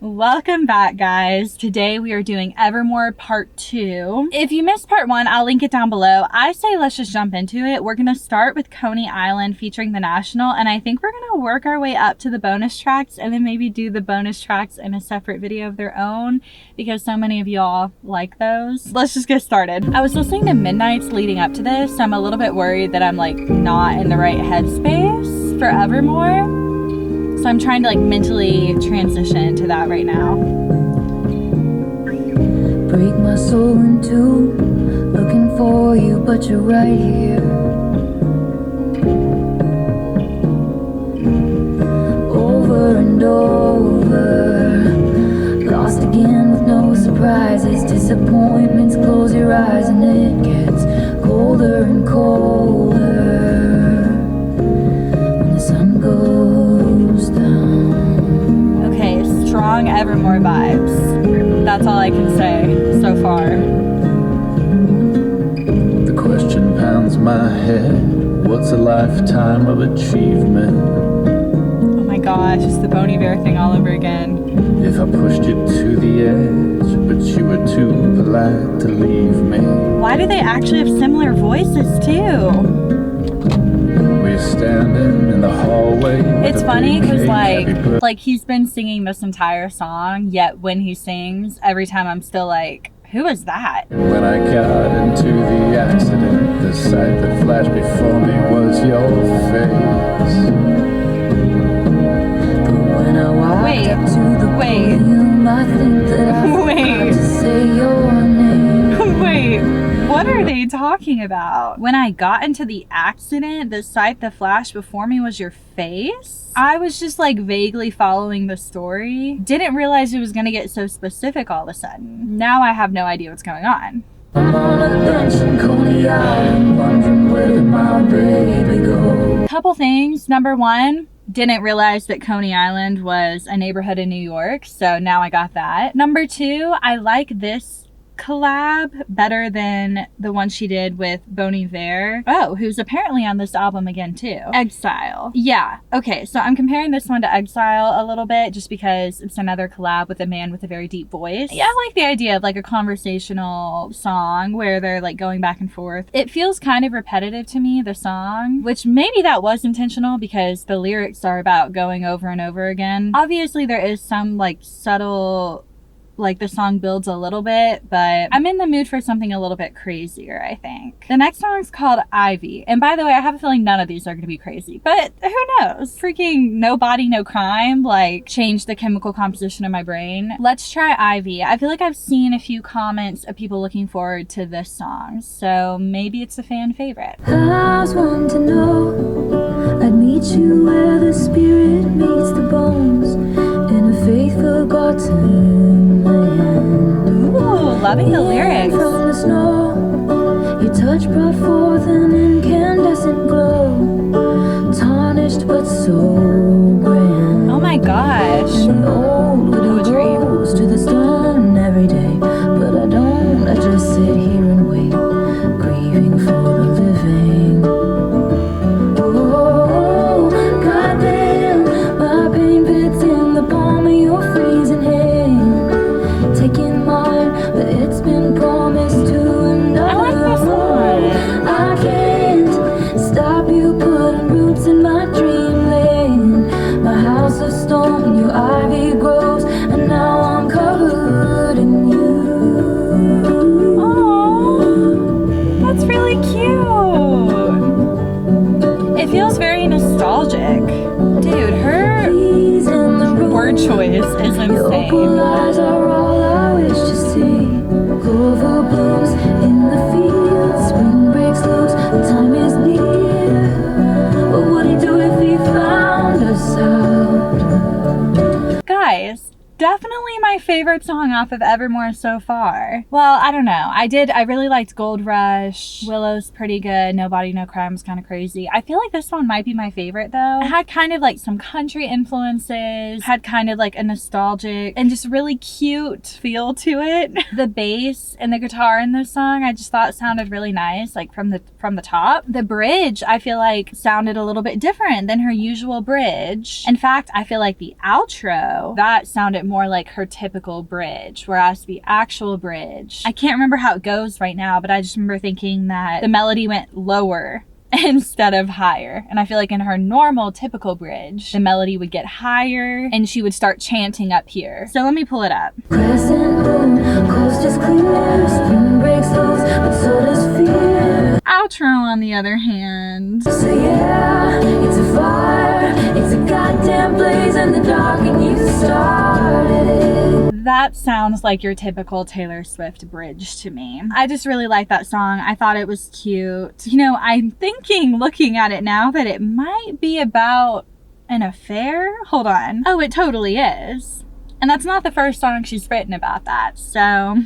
Welcome back, guys. Today we are doing Evermore Part 2. If you missed Part 1, I'll link it down below. I say let's just jump into it. We're going to start with Coney Island featuring the National, and I think we're going to work our way up to the bonus tracks and then maybe do the bonus tracks in a separate video of their own because so many of y'all like those. Let's just get started. I was listening to Midnights leading up to this, so I'm a little bit worried that I'm like not in the right headspace for Evermore. So I'm trying to like mentally transition to that right now. Break my soul in two, looking for you, but you're right here. Over and over, lost again with no surprises. Disappointments, close your eyes and it gets colder and colder when the sun goes down. Okay, strong Evermore vibes. That's all I can say so far. The question pounds my head. What's a lifetime of achievement? Oh my gosh, it's the Bon Iver thing all over again. If I pushed you to the edge, but you were too polite to leave me. Why do they actually have similar voices too? We're standing in the hallway. It's funny because like he's been singing this entire song, yet when he sings, every time I'm still like, who is that? When I got into the accident, the sight that flashed before me was your face. But when I walked up to the podium, I think that I forgot to say your name. Wait, what are they talking about? When I got into the accident, the sight that flashed before me was your face? I was just like vaguely following the story. Didn't realize it was gonna get so specific all of a sudden. Now I have no idea what's going on. I'm on a bench in Coney Island, wondering where did my baby go? Couple things. Number one, didn't realize that Coney Island was a neighborhood in New York, so now I got that. Number two, I like this collab better than the one she did with Bon Iver. Oh, who's apparently on this album again too. Exile. Yeah, okay, so I'm comparing this one to Exile a little bit just because it's another collab with a man with a very deep voice. Yeah, I like the idea of like a conversational song where they're like going back and forth. It feels kind of repetitive to me, the song, which maybe that was intentional because the lyrics are about going over and over again. Obviously there is some like subtle, like the song builds a little bit, but I'm in the mood for something a little bit crazier, I think. The next song is called Ivy. And by the way, I have a feeling none of these are gonna be crazy, but who knows? Freaking No Body, No Crime, like changed the chemical composition of my brain. Let's try Ivy. I feel like I've seen a few comments of people looking forward to this song, so maybe it's a fan favorite. I was one to know I'd meet you where the spirit meets the bones in a faith forgotten land. Ooh, loving the lyrics. From the snow, your touch brought forth an incandescent glow, tarnished but so grand. Oh my gosh. And the old widow grows to the stern every day, but I don't. I just sit here and wait, grieving for the living. Oh, goddamn, my pain pits in the palm of your freezing hand, taking mine, but it's been promised to another. I like this one. I can't stop you putting roots in my dreamland. My house of stone, your ivy grows, and now I'm covered in you. Aww, that's really cute. It feels very nostalgic. Dude, her word choice is Your insane. opal eyes are all I wish to see. Clover blooms in the fields, spring breaks loose, the time is near. What would he do if he found us out? Guys, definitely my favorite song off of Evermore so far. Well, I don't know. I really liked Gold Rush. Willow's pretty good. No Body, No Crime is kind of crazy. I feel like this one might be my favorite though. It had kind of like some country influences, had kind of like a nostalgic and just really cute feel to it. The bass and the guitar in this song, I just thought sounded really nice, like from the top. The bridge, I feel like sounded a little bit different than her usual bridge. In fact, I feel like the outro, that sounded it more like her typical bridge, whereas the actual bridge, I can't remember how it goes right now, but I just remember thinking that the melody went lower instead of higher. And I feel like in her normal typical bridge, the melody would get higher and she would start chanting up here. So let me pull it up. Crescent moon, coast is clear, spring breaks loose, but so does fear. Outro, on the other hand. So yeah, it's a fire, it's a goddamn blaze in the dark, and you started it. That sounds like your typical Taylor Swift bridge to me. I just really like that song. I thought it was cute. You know, I'm thinking, looking at it now, that it might be about an affair. Hold on. Oh, it totally is. And that's not the first song she's written about that. So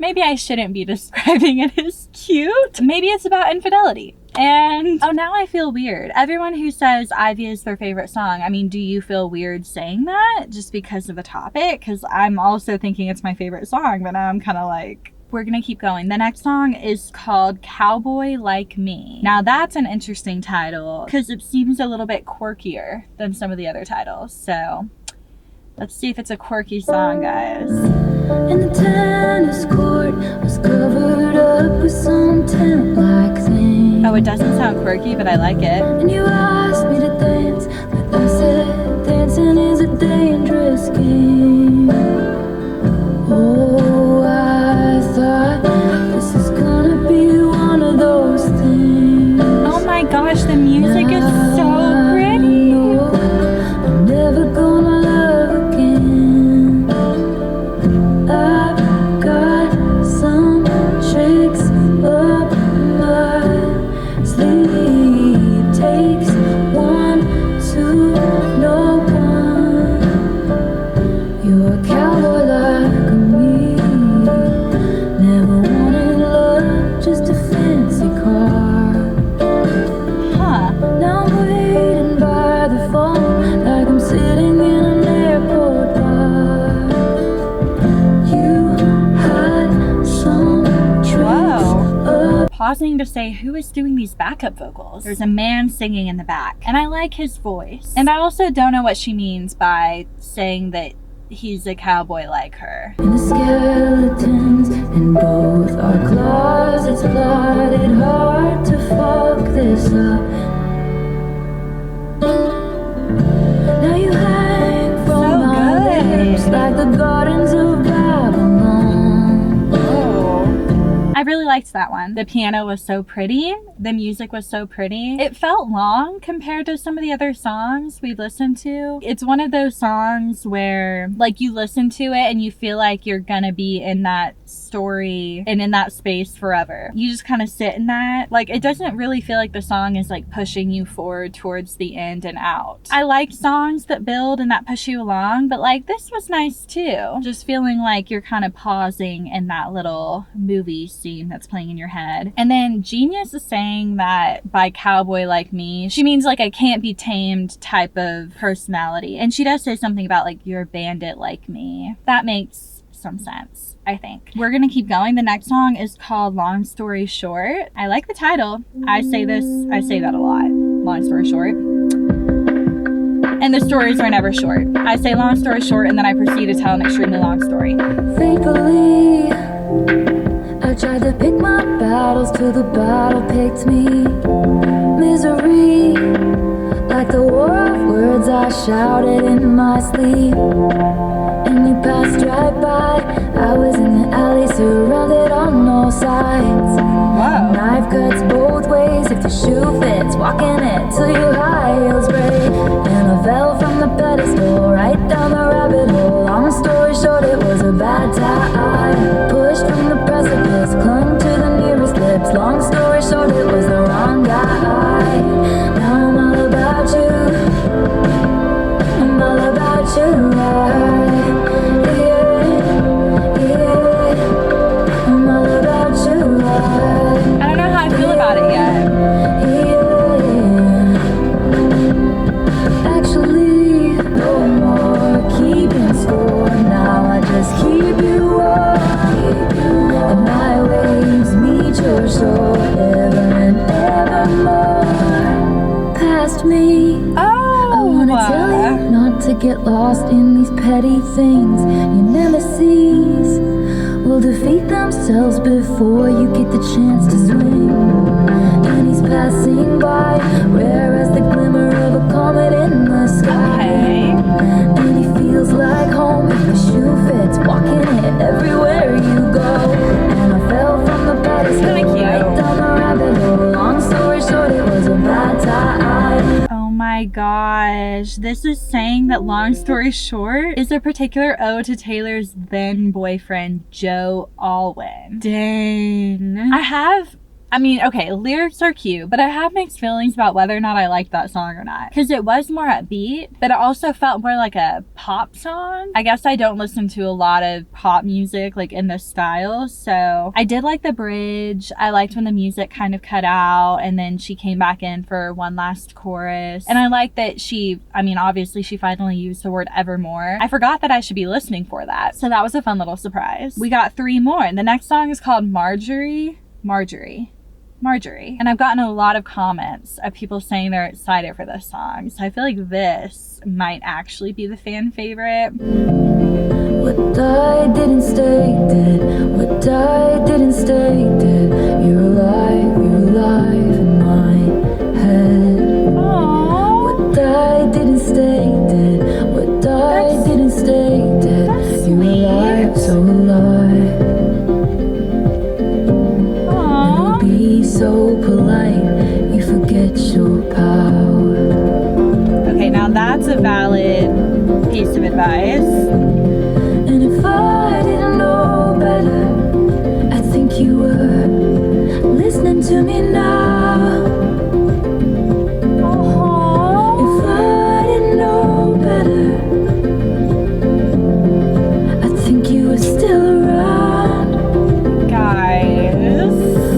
maybe I shouldn't be describing it as cute. Maybe it's about infidelity. And oh, now I feel weird. Everyone who says Ivy is their favorite song, I mean, do you feel weird saying that just because of the topic? Because I'm also thinking it's my favorite song, but now I'm kind of like, we're gonna keep going. The next song is called Cowboy Like Me. Now that's an interesting title because it seems a little bit quirkier than some of the other titles. So let's see if it's a quirky song, guys. And the tennis court was covered up with some tent-like thing. Oh, it doesn't sound quirky, but I like it. And you asked me to dance, but I said dancing is a dangerous game. Oh, I thought this is gonna be one of those things. Oh my gosh, the music is so pretty. I'm never gonna love again. I've got some tricks up my sleeve. Takes one to know one. You're a cowboy like me. Never wanted love, just a fancy car. Huh. Now I'm waiting by the phone like I'm sitting in an airport bar. You had some tricks up. Pausing to say, who is doing these backup vocals? There's a man singing in the back, and I like his voice. And I also don't know what she means by saying that he's a cowboy like her. And the skeletons in both our closets plotted hard to fuck this up. Now you hang from So my good. lips like the gardens of Babylon. I really liked that one. The piano was so pretty. The music was so pretty. It felt long compared to some of the other songs we've listened to. It's one of those songs where like you listen to it and you feel like you're gonna be in that story and in that space forever. You just kind of sit in that. Like it doesn't really feel like the song is like pushing you forward towards the end and out. I like songs that build and that push you along, but like this was nice too. Just feeling like you're kind of pausing in that little movie scene that's playing in your head. And then Genius is saying that by cowboy like me, she means like a can't be tamed type of personality. And she does say something about like you're a bandit like me. That makes some sense, I think. We're gonna keep going. The next song is called Long Story Short. I like the title. I say that a lot. Long story short. And the stories are never short. I say long story short and then I proceed to tell an extremely long story. Faithfully, I tried to pick my battles till the battle picked me. Misery, like the war of words I shouted in my sleep. And you passed right by. I was in the alley surrounded on all sides. Wow. Knife cuts both ways if the shoe fits. Walking it till your high heels break. And I fell from the pedestal right down the rabbit hole. Long story short, it was a bad time. Pushed from the precipice, clung to the nearest lips. Long story short, it was the wrong guy. Now I'm all about you. I'm all about you. I'm all about you. I don't know how I feel about it yet. Actually, no more. get lost in these petty things. Your nemesis will defeat themselves before you get the chance to swing. And he's passing by, rare as the glimmer of a comet in the sky. Okay. And he feels like home if the shoe fits, walking it everywhere you go. And I fell from the pedestal, Kinda cute. right down the rabbit hole. Long story short, it was a bad time. Oh my gosh. This is saying that long story short is a particular ode to Taylor's then boyfriend, Joe Alwyn. Dang. Okay, lyrics are cute, but I have mixed feelings about whether or not I liked that song or not. Because it was more upbeat, but it also felt more like a pop song. I guess I don't listen to a lot of pop music like in this style, so I did like the bridge. I liked when the music kind of cut out and then she came back in for one last chorus. And I like that obviously she finally used the word evermore. I forgot that I should be listening for that. So that was a fun little surprise. We got 3 more, and the next song is called Marjorie. And I've gotten a lot of comments of people saying they're excited for this song. So I feel like this might actually be the fan favorite. What died didn't stay dead. What died didn't stay dead. You're alive in my head. Aww. What died didn't stay dead. What died didn't stay dead. That's You're alive, so alive. Aww. Be so polite, you forget your power. Okay, now that's a valid piece of advice. And if I didn't know better, I think you were listening to me now. Aww. If I didn't know better, I think you were still around. Guys.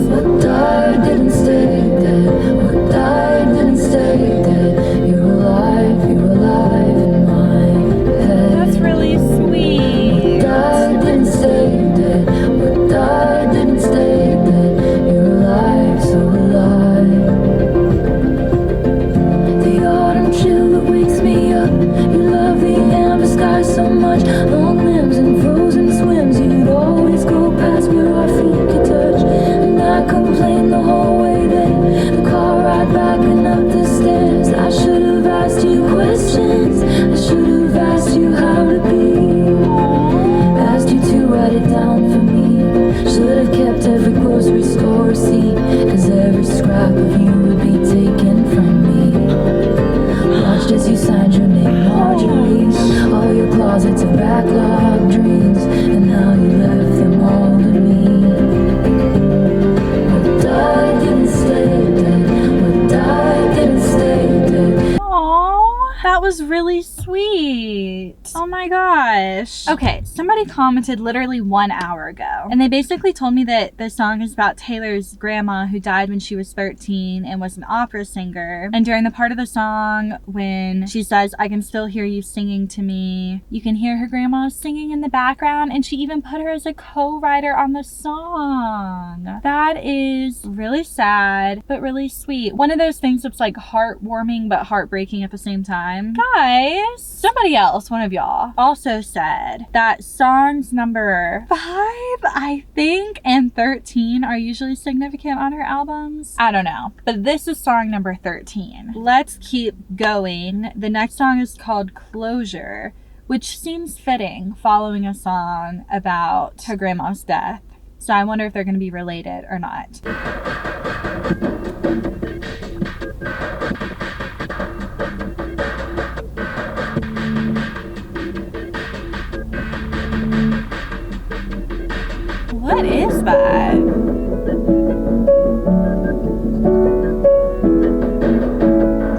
What died didn't stay dead. What died didn't stay dead. You're alive in my head. That's really sweet. What died didn't stay dead. What died didn't stay dead. You're alive, so alive. The autumn chill that wakes me up. You love the amber sky so much. Long limbs and frozen swims. You'd always go past where our feet could touch. And I complained the whole way there. The car ride back and up the stairs. I should have asked you questions. I should have asked you how to be. Asked you to write it down for me. Should have kept every grocery store receipt. Cause every scrap of you would be taken from me. Watched as you signed your name, Marjorie. All your closets of backlog dreams. And now you left them all to me. What died didn't stay dead. What died didn't stay dead. Aww, that was really sweet. Oh my gosh. Okay, somebody commented literally 1 hour ago, and they basically told me that the song is about Taylor's grandma who died when she was 13 and was an opera singer. And during the part of the song when she says, "I can still hear you singing to me," you can hear her grandma singing in the background, and she even put her as a co-writer on the song. That is really sad, but really sweet. One of those things that's like heartwarming but heartbreaking at the same time. Guys, somebody else, one of y'all, also said that songs number 5, I think, and 13 are usually significant on her albums. I don't know, but this is song number 13. Let's keep going. The next song is called Closure, which seems fitting following a song about her grandma's death. So I wonder if they're going to be related or not. What is that?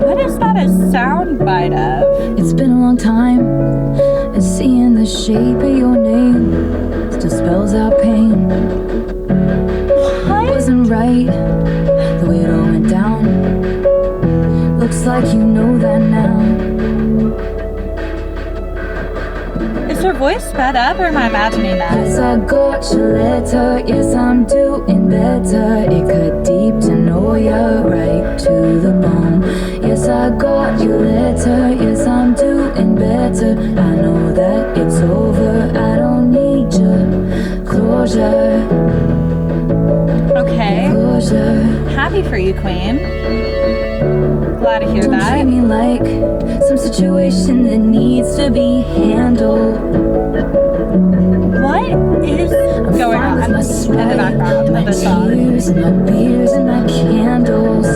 What is that a sound bite of? It's been a long time, and seeing the shape of your name still spells out pain. It wasn't right the way it all went down. Looks like you know that now. It's a voice sped up, or am I imagining that? Yes, I got your letter. Yes, I'm doing better. It cut deep to know you're right to the bone. Yes, I got your letter. Yes, I'm doing better. I know that it's over. I don't need your closure. Okay. Closure. Happy for you, Queen. Glad to hear Don't that. treat me like some situation that needs to be handled. What is going on in the background of the song? Tears and my beers and my candles.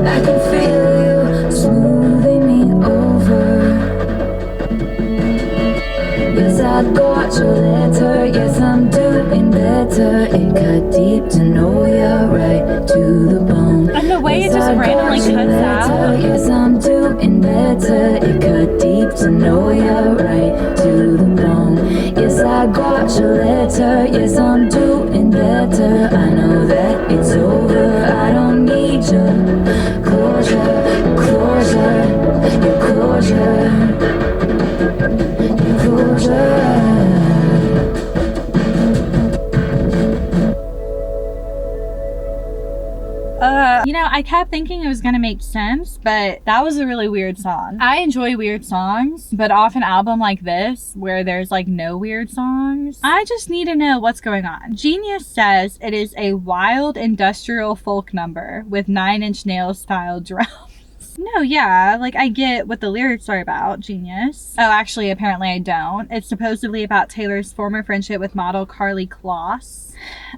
I can feel you smoothing me over. Yes, I got your letter. Yes, I'm doing better. It cut deep to know you're right to the bone. And the way it just randomly cuts out. Yes, I'm doing better. It cut deep to know you're right to the bone. Yes, I got your letter. Yes, I'm doing better. I know that it's over. I don't need your closure, closure, your closure, your closure. You know, I kept thinking it was gonna make sense, but that was a really weird song. I enjoy weird songs, but off an album like this, where there's like no weird songs, I just need to know what's going on. Genius says it is a wild industrial folk number with 9 Inch Nails style drums. No, yeah, like I get what the lyrics are about, Genius. Oh, actually, apparently I don't. It's supposedly about Taylor's former friendship with model Carly Kloss.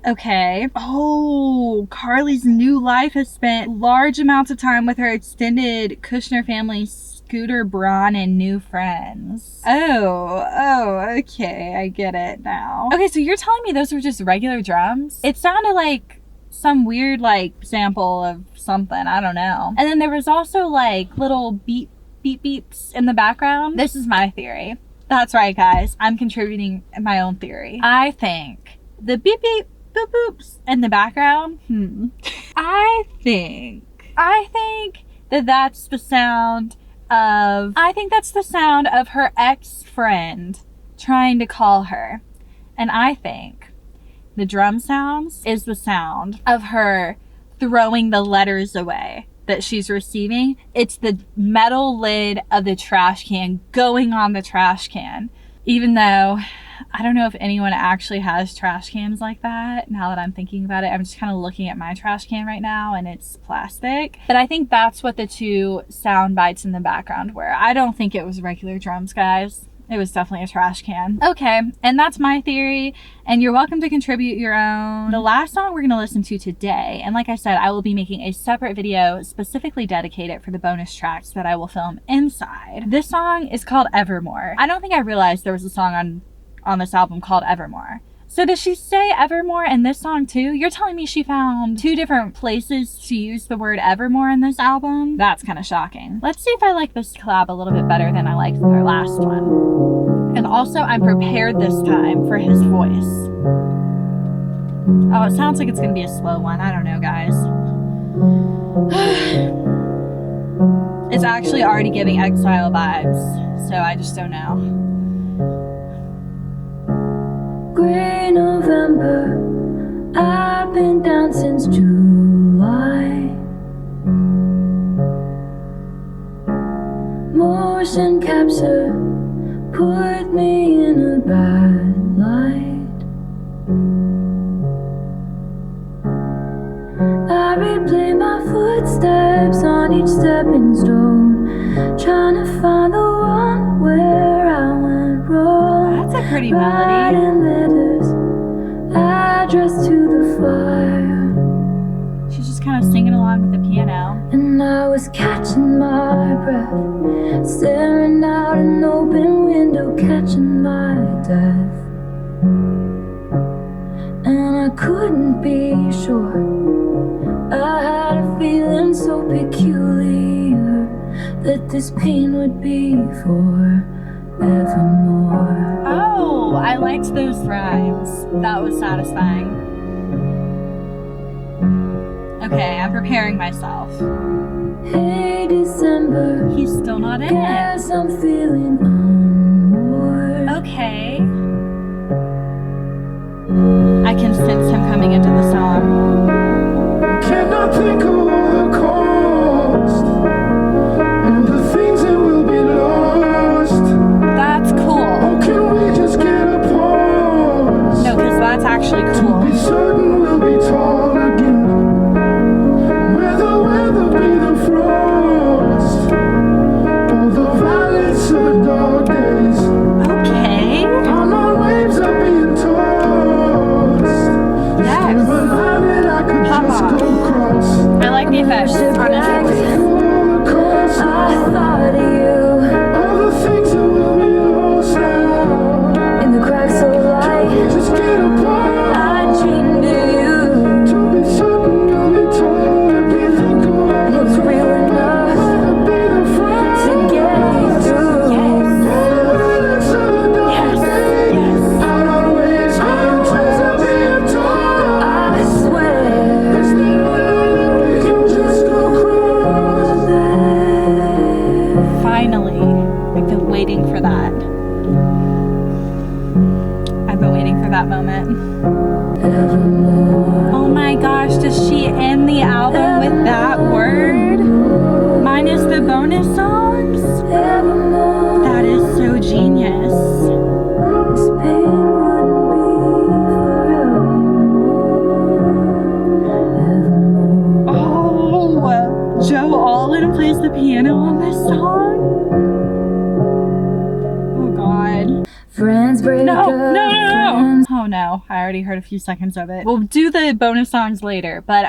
Okay. Oh, Carly's new life has spent large amounts of time with her extended Kushner family, Scooter Braun, and new friends. Oh, okay, I get it now. Okay, so you're telling me those were just regular drums? It sounded like some weird like sample of something, I don't know. And then there was also like little beep beeps in the background. This is my theory. That's right, guys, I'm contributing my own theory. I think the beep beep boop boops in the background, I think that that's the sound of her ex-friend trying to call her. And I think the drum sounds is the sound of her throwing the letters away that she's receiving. It's the metal lid of the trash can going on the trash can. Even though I don't know if anyone actually has trash cans like that. Now that I'm thinking about it, I'm just kind of looking at my trash can right now and it's plastic. But I think that's what the two sound bites in the background were. I don't think it was regular drums, guys. It was definitely a trash can. Okay, and that's my theory, and you're welcome to contribute your own. The last song we're gonna listen to today, and like I said, I will be making a separate video specifically dedicated for the bonus tracks that I will film inside. This song is called Evermore. I don't think I realized there was a song on this album called Evermore. So does she say Evermore in this song too? You're telling me she found 2 different places to use the word Evermore in this album? That's kind of shocking. Let's see if I like this collab a little bit better than I liked their last one. And also, I'm prepared this time for his voice. Oh, it sounds like it's gonna be a slow one. I don't know, guys. It's actually already giving Exile vibes, so I just don't know. Gray November, I've been down since July. Motion capture put me in a bad light. I replay my footsteps on each stepping stone, trying to find the one where I went wrong. That's a pretty melody. Writing letters addressed to the fire. She's just kind of singing along with the piano. And I was catching my breath, staring out an open window, catching my death. And I couldn't be sure. I had a feeling so peculiar that this pain would be for evermore. Oh, I liked those rhymes. That was satisfying. Okay, I'm preparing myself. Hey December, He's still not in it. guess I'm feeling That's actually To be cool. certain we'll be tall again. Where the weather be the frost, all the violence of the dog days. Okay. All my waves are being tossed. Yes. There's a line that I could Pop just off. go across. I like the effects, honestly. All across I thought of you all the things that will be lost now. in the cracks of light. Just get apart. I dreamed of you. To be certain you'll be told if you think of Looks real enough be the front. to get me through. Yes. Yes. Yes. Out on waves, being told, being told. I swear. There's no way we can just go across. Finally, I've been waiting for that. I've been waiting for that moment. Oh my gosh, does she end the album with that word? Minus the bonus songs? Evermore. That is so genius. This pain wouldn't be forever. Oh, Joe Allen plays the piano on this song? Oh god. Friends break No, up. no, no, no. Friends. Oh no, I already heard a few seconds of it. We'll do the bonus songs later, but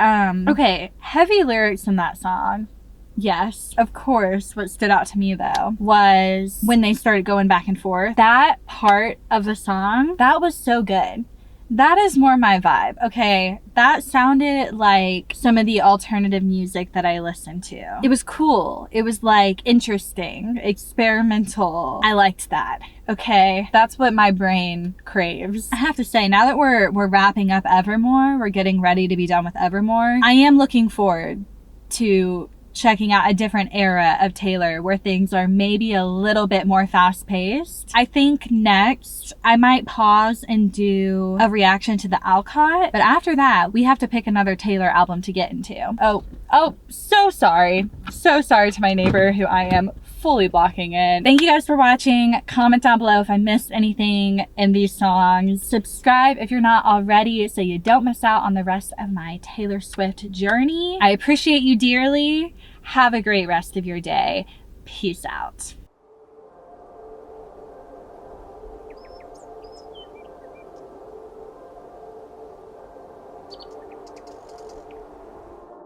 okay, heavy lyrics in that song. Yes, of course. What stood out to me though was when they started going back and forth. That part of the song, that was so good. That is more my vibe. Okay, that sounded like some of the alternative music that I listened to. It was cool. It was like interesting, experimental. I liked that. Okay, that's what my brain craves. I have to say, now that we're wrapping up Evermore, we're getting ready to be done with Evermore, I am looking forward to checking out a different era of Taylor where things are maybe a little bit more fast-paced. I think next I might pause and do a reaction to the Alcott, but after that we have to pick another Taylor album to get into. Oh, so sorry. So sorry to my neighbor who I am fully blocking in. Thank you guys for watching. Comment down below if I missed anything in these songs. Subscribe if you're not already so you don't miss out on the rest of my Taylor Swift journey. I appreciate you dearly. Have a great rest of your day. Peace out.